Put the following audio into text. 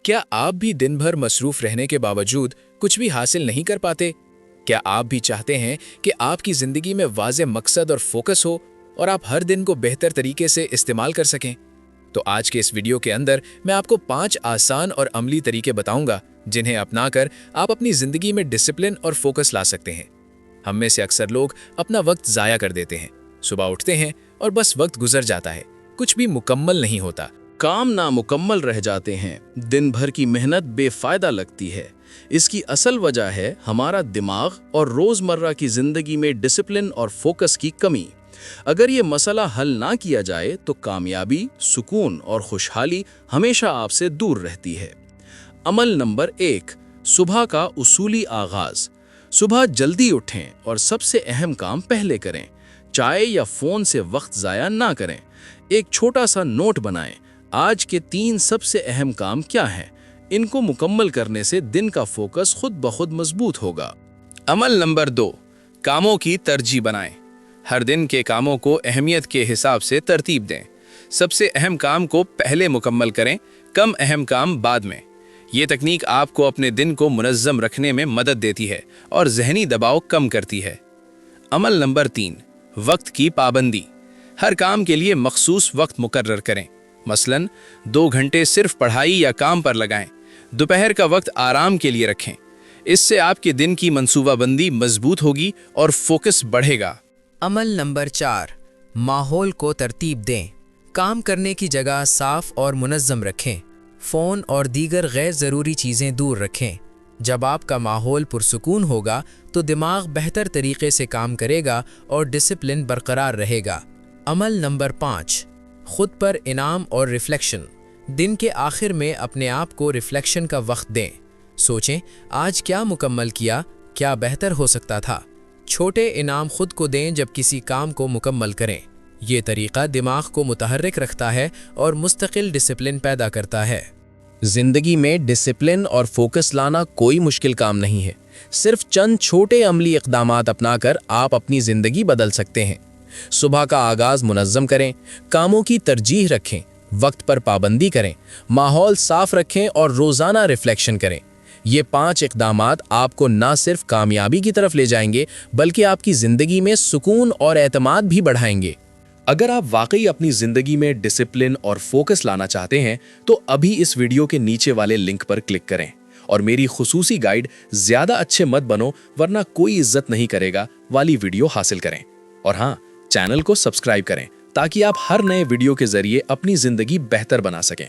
क्या आप भी दिन भर मसरूफ रहने के बावजूद कुछ भी हासिल नहीं कर पाते? क्या आप भी चाहते हैं कि आपकी जिंदगी में वाज़ेह मकसद और फोकस हो और आप हर दिन को बेहतर तरीके से इस्तेमाल कर सकें? तो आज के इस वीडियो के अंदर मैं आपको 5 आसान और अमली तरीके बताऊंगा जिन्हें अपनाकर आप अपनी जिंदगी में डिसिप्लिन और फोकस ला सकते हैं। हम में से अक्सर लोग अपना वक्त ज़ाया कर देते हैं। सुबह उठते हैं और बस वक्त गुजर जाता है, कुछ भी मुकम्मल नहीं होता। काम नामुकम्मल रह जाते हैं, दिन भर की मेहनत बेफायदा लगती है। इसकी असल वजह है हमारा दिमाग और रोजमर्रा की जिंदगी में डिसिप्लिन और फोकस की कमी। अगर ये मसला हल ना किया जाए तो कामयाबी, सुकून और खुशहाली हमेशा आपसे दूर रहती है। अमल नंबर 1, सुबह का उसूली आगाज। सुबह जल्दी उठें और सबसे अहम काम पहले करें। चाय या फोन से वक्त ज़ाया ना करें। एक छोटा सा नोट बनाएं, आज के 3 सबसे अहम काम क्या हैं। इनको मुकम्मल करने से दिन का फोकस खुद ब खुद मजबूत होगा। अमल नंबर 2, कामों की तरजीह बनाएं। हर दिन के कामों को अहमियत के हिसाब से तरतीब दें। सबसे अहम काम को पहले मुकम्मल करें, कम अहम काम बाद में। ये तकनीक आपको अपने दिन को मुनज़्ज़म रखने में मदद देती है और ज़हनी दबाव कम करती है। अमल नंबर 3, वक्त की पाबंदी। हर काम के लिए मखसूस वक्त मुकर्रर करें। मसलन 2 घंटे सिर्फ पढ़ाई या काम पर लगाएं। दोपहर का वक्त आराम के लिए रखें। इससे आपके दिन की मंसूबाबंदी मजबूत होगी और फोकस बढ़ेगा। अमल नंबर 4, माहौल को तरतीब दें। काम करने की जगह साफ और मुनज़्ज़म रखें। फ़ोन और दीगर गैर ज़रूरी चीज़ें दूर रखें। जब आपका माहौल पुरसुकून होगा तो दिमाग बेहतर तरीके से काम करेगा और डिसिप्लिन बरकरार रहेगा। अमल नंबर 5, खुद पर इनाम और रिफ्लेक्शन। दिन के आखिर में अपने आप को रिफ्लेक्शन का वक्त दें। सोचें, आज क्या मुकम्मल किया, क्या बेहतर हो सकता था। छोटे इनाम खुद को दें जब किसी काम को मुकम्मल करें। ये तरीका दिमाग को मुतहर्रिक रखता है और मुस्तकिल डिसिप्लिन पैदा करता है। जिंदगी में डिसिप्लिन और फोकस लाना कोई मुश्किल काम नहीं है। सिर्फ चंद छोटे अमली इक़दामात अपनाकर आप अपनी ज़िंदगी बदल सकते हैं। सुबह का आगाज़ मुनज़्ज़म करें, कामों की तरजीह रखें, वक्त पर पाबंदी करें, माहौल साफ रखें और रोज़ाना रिफ्लेक्शन करें। ये 5 इक़दामात आपको ना सिर्फ कामयाबी की तरफ ले जाएंगे बल्कि आपकी ज़िंदगी में सुकून और एतमाद भी बढ़ाएंगे। अगर आप वाकई अपनी जिंदगी में डिसिप्लिन और फोकस लाना चाहते हैं तो अभी इस वीडियो के नीचे वाले लिंक पर क्लिक करें और मेरी खुसूसी गाइड ज्यादा अच्छे मत बनो वरना कोई इज्जत नहीं करेगा वाली वीडियो हासिल करें। और हाँ, चैनल को सब्सक्राइब करें ताकि आप हर नए वीडियो के जरिए अपनी जिंदगी बेहतर बना सकें।